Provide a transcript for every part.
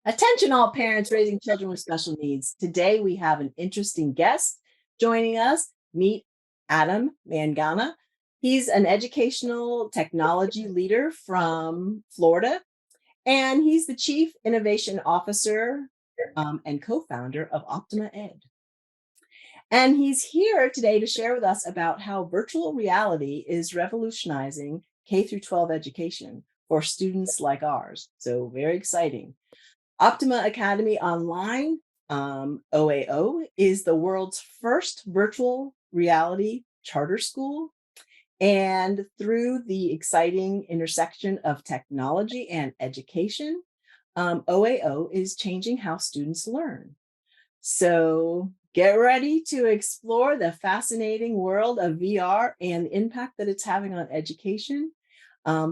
Attention all parents raising children with special needs. Today we have an interesting guest joining us. Meet Adam Mangana. He's an educational technology leader from Florida, and he's the Chief Innovation Officer and co-founder of Optima Ed. And he's here today to share with us about how virtual reality is revolutionizing K through 12 education for students like ours. So very exciting. Optima Academy Online, OAO, is the world's first virtual reality charter school. And through the exciting intersection of technology and education, OAO is changing how students learn. So get ready to explore the fascinating world of VR and the impact that it's having on education.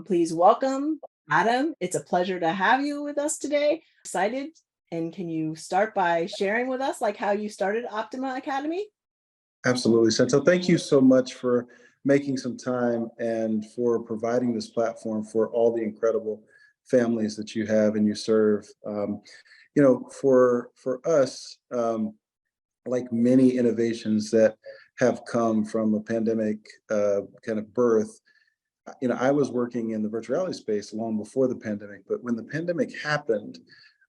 Please welcome Adam. It's a pleasure to have you with us today. Excited. And can you start by sharing with us like how you started Optima Academy? Absolutely, Chantel. Thank you so much for making some time and for providing this platform for all the incredible families that you have and you serve. For us, like many innovations that have come from a pandemic kind of birth, I was working in the virtual reality space long before the pandemic, but when the pandemic happened,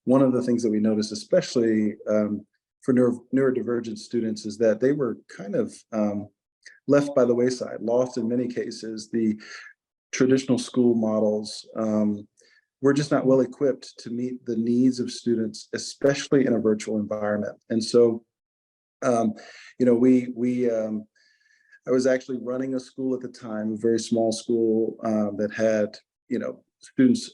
one of the things that we noticed, especially for neurodivergent students, is that they were kind of left by the wayside, lost in many cases. The traditional school models were just not well equipped to meet the needs of students, especially in a virtual environment. And so, I was actually running a school at the time, a very small school that had, students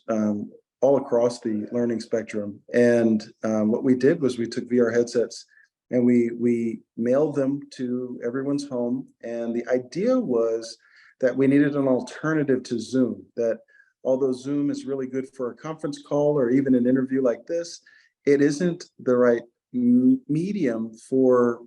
all across the learning spectrum. And what we did was we took VR headsets and we mailed them to everyone's home. And the idea was that we needed an alternative to Zoom, that although Zoom is really good for a conference call or even an interview like this, it isn't the right medium for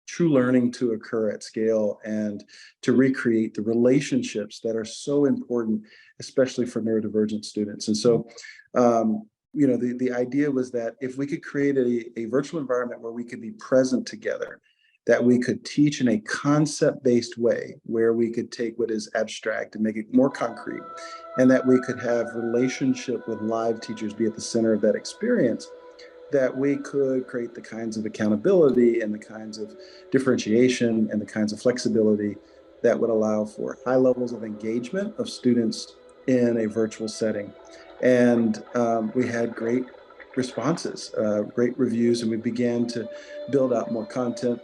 true learning to occur at scale and to recreate the relationships that are so important, especially for neurodivergent students. And so, the idea was that if we could create a virtual environment where we could be present together, that we could teach in a concept-based way, where we could take what is abstract and make it more concrete, and that we could have relationship with live teachers be at the center of that experience, that we could create the kinds of accountability and the kinds of differentiation and the kinds of flexibility that would allow for high levels of engagement of students in a virtual setting. And we had great responses, great reviews, and we began to build out more content.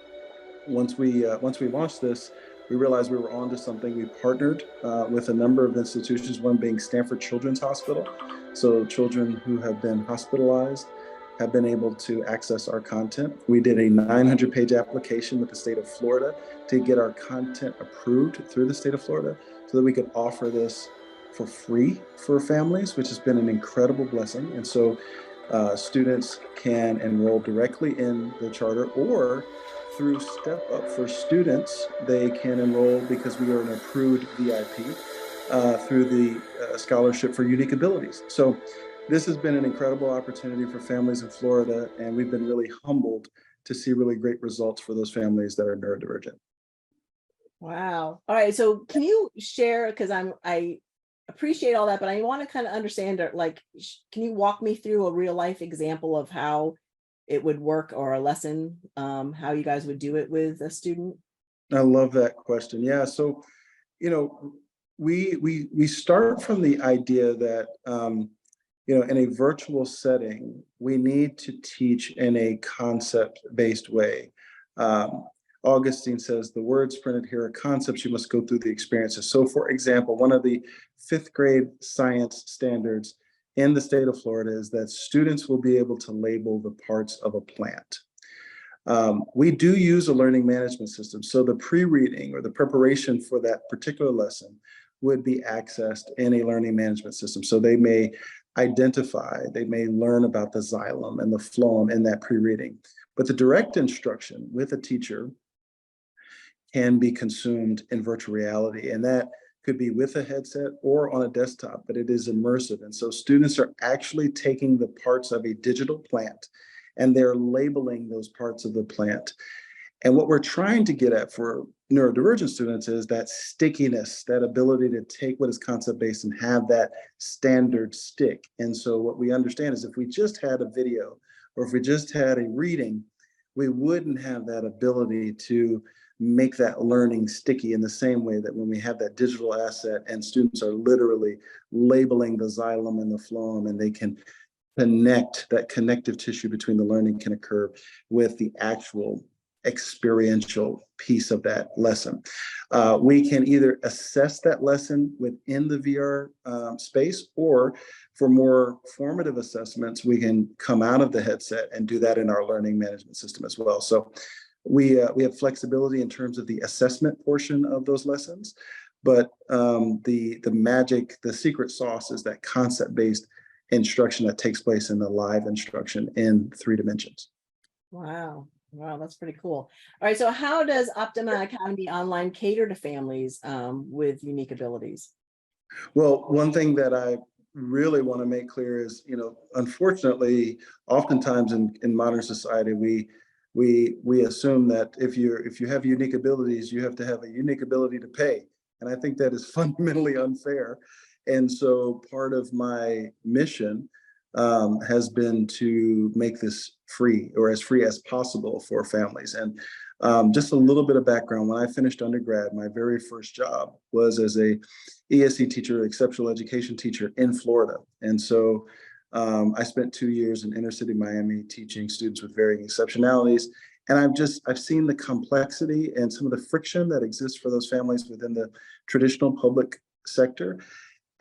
Once we launched this, we realized we were onto something. We partnered with a number of institutions, one being Stanford Children's Hospital. So children who have been hospitalized have been able to access our content. We did a 900-page application with the state of Florida to get our content approved through the state of Florida so that we could offer this for free for families, which has been an incredible blessing. And so students can enroll directly in the charter, or through Step Up for Students, they can enroll because we are an approved VIP through the Scholarship for Unique Abilities. So this has been an incredible opportunity for families in Florida, and we've been really humbled to see really great results for those families that are neurodivergent. Wow. All right. So can you share, because I appreciate all that, but I want to kind of understand, can you walk me through a real life example of how it would work, or a lesson, how you guys would do it with a student? I love that question. Yeah. So, we start from the idea that, in a virtual setting, we need to teach in a concept-based way. Augustine says, the words printed here are concepts, you must go through the experiences. So for example, one of the 5th grade science standards in the state of Florida is that students will be able to label the parts of a plant. We do use a learning management system. So the pre-reading or the preparation for that particular lesson would be accessed in a learning management system. So they may they may learn about the xylem and the phloem in that pre-reading. But the direct instruction with a teacher can be consumed in virtual reality. And that could be with a headset or on a desktop, but it is immersive. And so students are actually taking the parts of a digital plant and they're labeling those parts of the plant. And what we're trying to get at for neurodivergent students is that stickiness, that ability to take what is concept-based and have that standard stick. And so what we understand is if we just had a video or if we just had a reading, we wouldn't have that ability to make that learning sticky in the same way that when we have that digital asset and students are literally labeling the xylem and the phloem, and they can connect, that connective tissue between the learning can occur with the actual experiential piece of that lesson. We can either assess that lesson within the VR space, or for more formative assessments, we can come out of the headset and do that in our learning management system as well. So we have flexibility in terms of the assessment portion of those lessons, but the magic, the secret sauce is that concept-based instruction that takes place in the live instruction in 3 dimensions. Wow. Wow, that's pretty cool. All right, so how does Optima Academy Online cater to families with unique abilities? Well, one thing that I really want to make clear is, unfortunately, oftentimes in modern society, we assume that if you have unique abilities, you have to have a unique ability to pay. And I think that is fundamentally unfair. And so part of my mission has been to make this free, or as free as possible, for families. And just a little bit of background: when I finished undergrad, my very first job was as a ESE teacher, exceptional education teacher in Florida. And so I spent 2 years in inner city Miami teaching students with varying exceptionalities. And I've seen the complexity and some of the friction that exists for those families within the traditional public sector.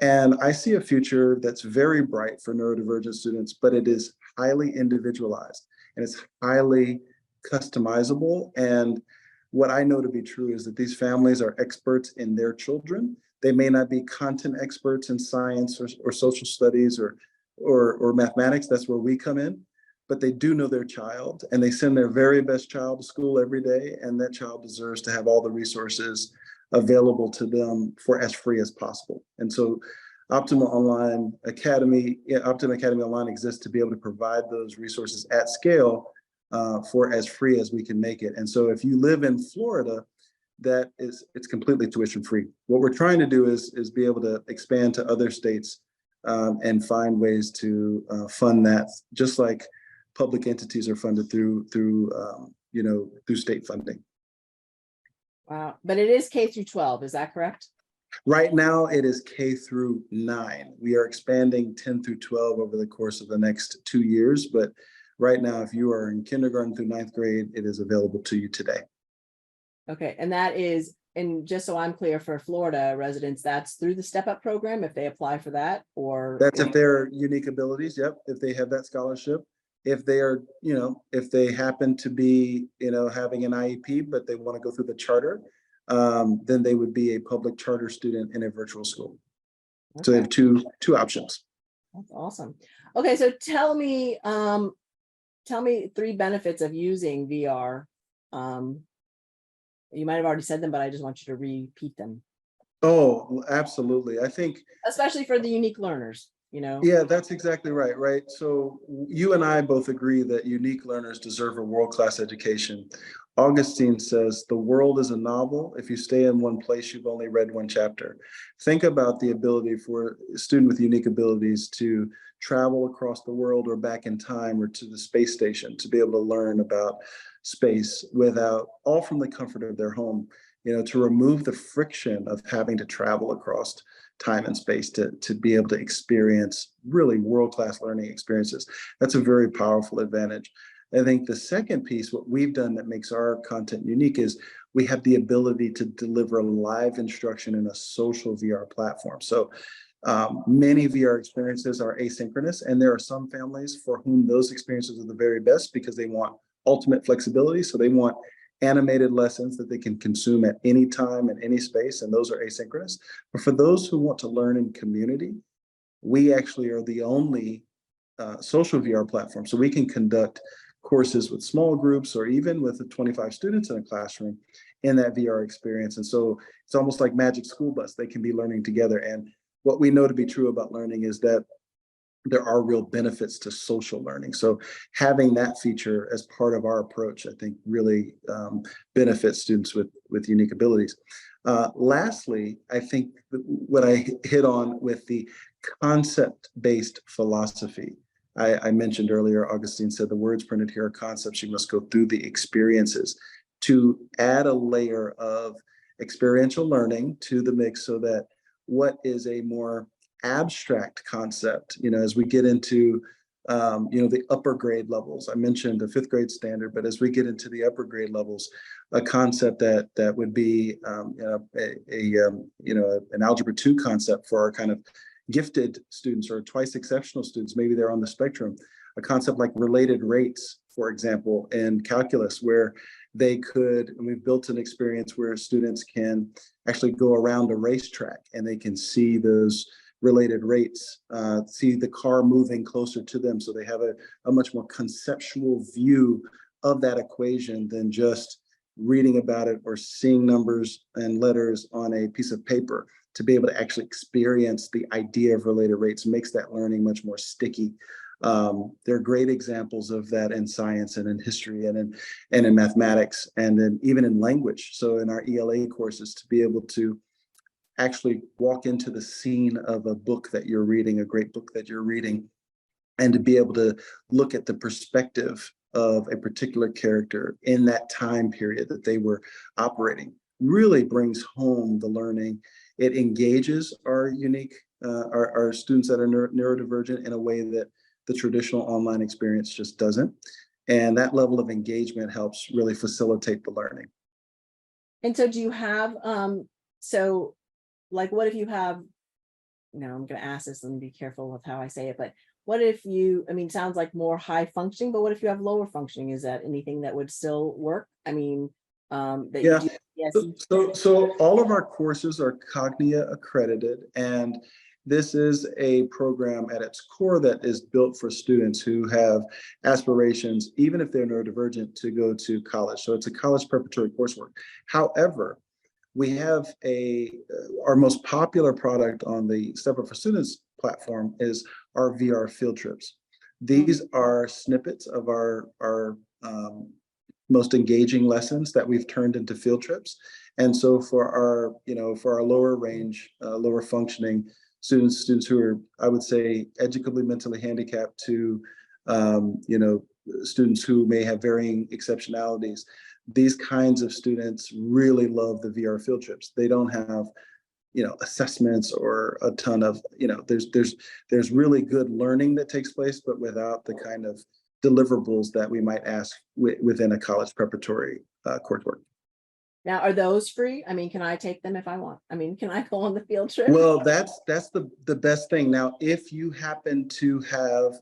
And I see a future that's very bright for neurodivergent students, but it is highly individualized and it's highly customizable. And what I know to be true is that these families are experts in their children. They may not be content experts in science or social studies or mathematics. That's where we come in. But they do know their child, and they send their very best child to school every day. And that child deserves to have all the resources available to them for as free as possible. And so Optima Academy Online exists to be able to provide those resources at scale for as free as we can make it. And so if you live in Florida, it's completely tuition free. What we're trying to do is be able to expand to other states and find ways to fund that, just like public entities are funded through state funding. Wow. But it is K through 12, is that correct? Right now, it is K through 9. We are expanding 10 through 12 over the course of the next 2 years. But right now, if you are in kindergarten through 9th grade, it is available to you today. Okay. And that is, and just so I'm clear, for Florida residents, that's through the Step Up program if they apply for that? Or that's if they're unique abilities. Yep. If they have that scholarship. If they are, if they happen to be, having an IEP, but they want to go through the charter, then they would be a public charter student in a virtual school. Okay. So they have two options. That's awesome. Okay, so tell me 3 benefits of using VR. You might have already said them, but I just want you to repeat them. Oh, absolutely. I think, especially for the unique learners. Yeah, that's exactly right. So you and I both agree that unique learners deserve a world-class education. Augustine says, the world is a novel. If you stay in one place, you've only read one chapter. Think about the ability for a student with unique abilities to travel across the world or back in time or to the space station to be able to learn about space all from the comfort of their home. To remove the friction of having to travel across time and space to be able to experience really world-class learning experiences. That's a very powerful advantage. I think the second piece, what we've done that makes our content unique, is we have the ability to deliver live instruction in a social VR platform. So many VR experiences are asynchronous, and there are some families for whom those experiences are the very best because they want ultimate flexibility. So they want animated lessons that they can consume at any time and any space, and those are asynchronous. But for those who want to learn in community, we actually are the only social VR platform. So we can conduct courses with small groups or even with 25 students in a classroom in that VR experience. And so it's almost like Magic School Bus. They can be learning together. And what we know to be true about learning is that there are real benefits to social learning. So having that feature as part of our approach, I think really benefits students with unique abilities. Lastly, I think what I hit on with the concept-based philosophy, I mentioned earlier, Augustine said the words printed here are concepts. You must go through the experiences to add a layer of experiential learning to the mix so that what is a more abstract concept, as we get into the upper grade levels. I mentioned the fifth grade standard, but as we get into the upper grade levels, a concept that would be an algebra 2 concept for our kind of gifted students or twice exceptional students, maybe they're on the spectrum, a concept like related rates, for example, in calculus, where they could, and we've built an experience where students can actually go around a racetrack and they can see those related rates, see the car moving closer to them. So they have a much more conceptual view of that equation than just reading about it or seeing numbers and letters on a piece of paper. To be able to actually experience the idea of related rates makes that learning much more sticky. There are great examples of that in science and in history and in mathematics and even in language. So in our ELA courses, to be able to actually walk into the scene of a book that you're reading, a great book that you're reading, and to be able to look at the perspective of a particular character in that time period that they were operating really brings home the learning. It engages our our students that are neurodivergent in a way that the traditional online experience just doesn't. And that level of engagement helps really facilitate the learning. And so do you have, so like, what if you have, I'm going to ask this, let me be careful with how I say it, but what if you, it sounds like more high functioning, but what if you have lower functioning? Is that anything that would still work? That Yeah. you do? Yes. So all of our courses are Cognia accredited, and this is a program at its core that is built for students who have aspirations, even if they're neurodivergent, to go to college. So it's a college preparatory coursework. However, we have our most popular product on the Step Up for Students platform is our VR field trips. These are snippets of our most engaging lessons that we've turned into field trips. And so for our lower range, lower functioning students who are, I would say, educably mentally handicapped to, students who may have varying exceptionalities, these kinds of students really love the VR field trips. They don't have, assessments or a ton of, there's really good learning that takes place, but without the kind of deliverables that we might ask within a college preparatory coursework. Now, are those free? Can I take them if I want? Can I go on the field trip? Well, that's the best thing. Now, if you happen to have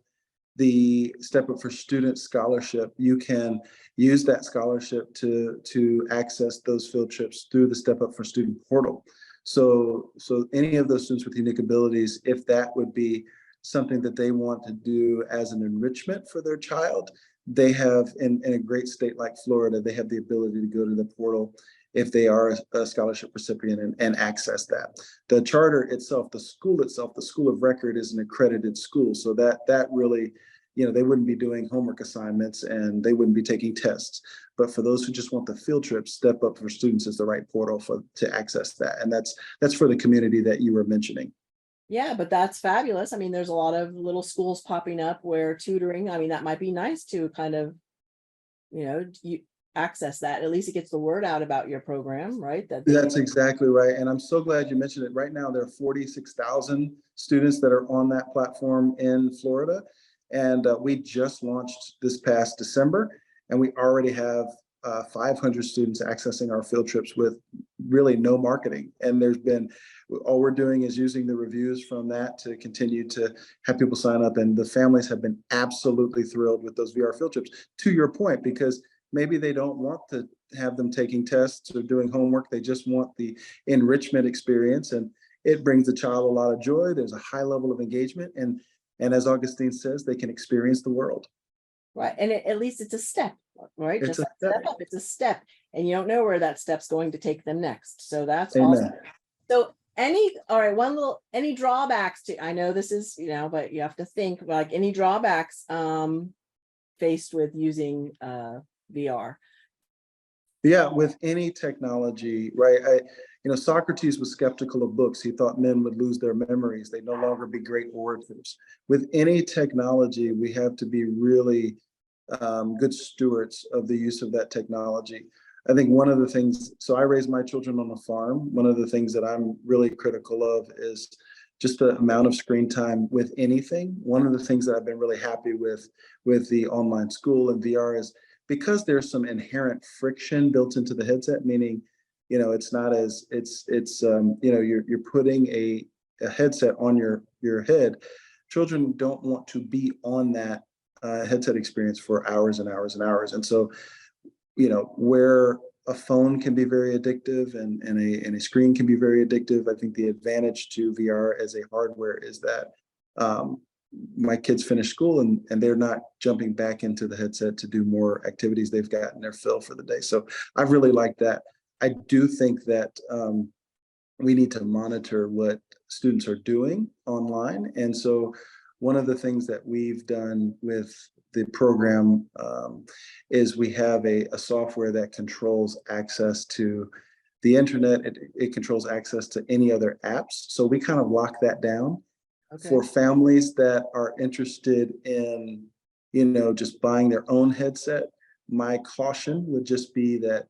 the Step Up for Students scholarship, you can use that scholarship to access those field trips through the Step Up for Student portal. So any of those students with unique abilities, if that would be something that they want to do as an enrichment for their child, they have, in a great state like Florida, they have the ability to go to the portal if they are a scholarship recipient and access that. The charter itself, the school of record is an accredited school. So that really, they wouldn't be doing homework assignments and they wouldn't be taking tests. But for those who just want the field trip, Step Up for Students is the right portal to access that. And that's for the community that you were mentioning. Yeah, but that's fabulous. There's a lot of little schools popping up where tutoring, that might be nice to kind of, you access that. At least it gets the word out about your program, right? That's exactly right. And I'm so glad you mentioned it. Right now, there are 46,000 students that are on that platform in Florida. And we just launched this past December, and we already have 500 students accessing our field trips with really no marketing. And all we're doing is using the reviews from that to continue to have people sign up. And the families have been absolutely thrilled with those VR field trips, to your point, because maybe they don't want to have them taking tests or doing homework. They just want the enrichment experience. And it brings the child a lot of joy. There's a high level of engagement. And as Augustine says, they can experience the world. Right. And at least it's a step, right? It's Just a like step. step up, it's a step. And you don't know where that step's going to take them next. So that's awesome. Amen. So all right, any drawbacks to, I know this is, but you have to think like any drawbacks faced with using VR. Yeah, with any technology, right? Socrates was skeptical of books. He thought men would lose their memories. They'd no longer be great orators. With any technology, we have to be really good stewards of the use of that technology. I think one of the things, so I raise my children on a farm. One of the things that I'm really critical of is just the amount of screen time with anything. One of the things that I've been really happy with the online school and VR is because there's some inherent friction built into the headset, meaning, it's not as you're putting a headset on your head. Children don't want to be on that headset experience for hours and hours and hours. And so, where a phone can be very addictive and a screen can be very addictive, I think the advantage to VR as a hardware is that my kids finish school and they're not jumping back into the headset to do more activities. They've gotten their fill for the day. So I really like that. I do think that we need to monitor what students are doing online. And so one of the things that we've done with the program is we have a software that controls access to the internet. It controls access to any other apps. So we kind of lock that down. Okay. For families that are interested in, just buying their own headset. My caution would just be that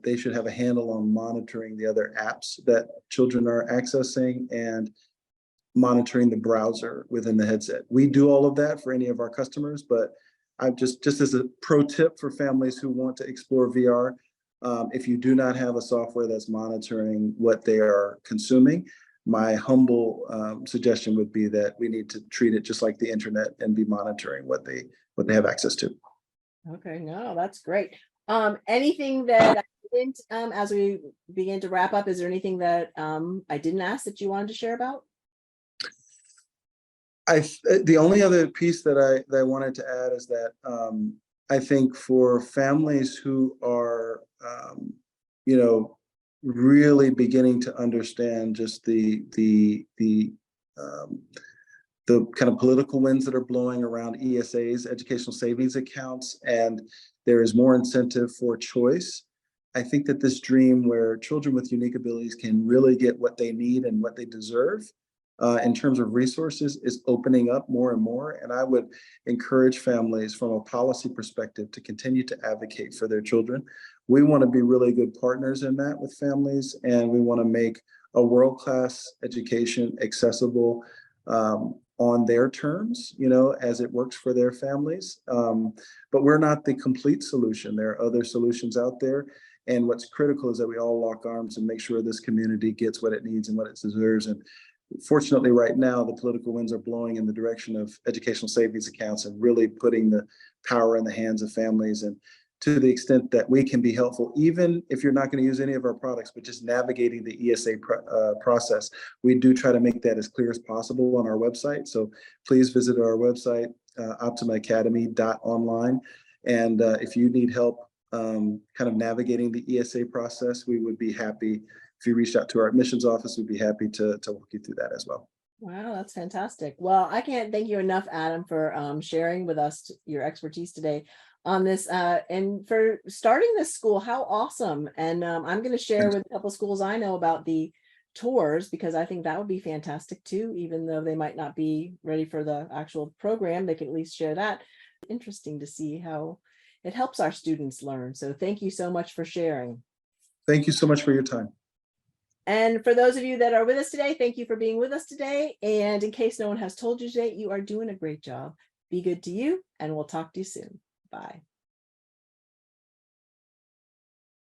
they should have a handle on monitoring the other apps that children are accessing and monitoring the browser within the headset. We do all of that for any of our customers, but I've just as a pro tip for families who want to explore VR, if you do not have a software that's monitoring what they are consuming, my humble suggestion would be that we need to treat it just like the internet and be monitoring what they have access to. Okay, no, that's great. Anything that I didn't, as we begin to wrap up, is there anything that I didn't ask that you wanted to share about? The only other piece that I wanted to add is that I think for families who are, really beginning to understand just the kind of political winds that are blowing around ESAs, educational savings accounts, and there is more incentive for choice. I think that this dream where children with unique abilities can really get what they need and what they deserve in terms of resources is opening up more and more. And I would encourage families from a policy perspective to continue to advocate for their children. We want to be really good partners in that with families, and we want to make a world-class education accessible on their terms, as it works for their families. But we're not the complete solution. There are other solutions out there. And what's critical is that we all lock arms and make sure this community gets what it needs and what it deserves. And fortunately, right now, the political winds are blowing in the direction of educational savings accounts and really putting the power in the hands of families. And to the extent that we can be helpful, even if you're not going to use any of our products, but just navigating the ESA process, we do try to make that as clear as possible on our website. So please visit our website, Optima Academy.online. And if you need help kind of navigating the ESA process, we would be happy. If you reached out to our admissions office, we'd be happy to walk you through that as well. Wow, that's fantastic. Well, I can't thank you enough, Adam, for sharing with us your expertise today on this and for starting this school. How awesome. And I'm going to share with a couple of schools I know about the tours, because I think that would be fantastic too. Even though they might not be ready for the actual program, they can at least share that. Interesting to see how it helps our students learn. So thank you so much for sharing. Thank you so much for your time. And for those of you that are with us today, thank you for being with us today. And in case no one has told you today, you are doing a great job. Be good to you, and we'll talk to you soon. Bye.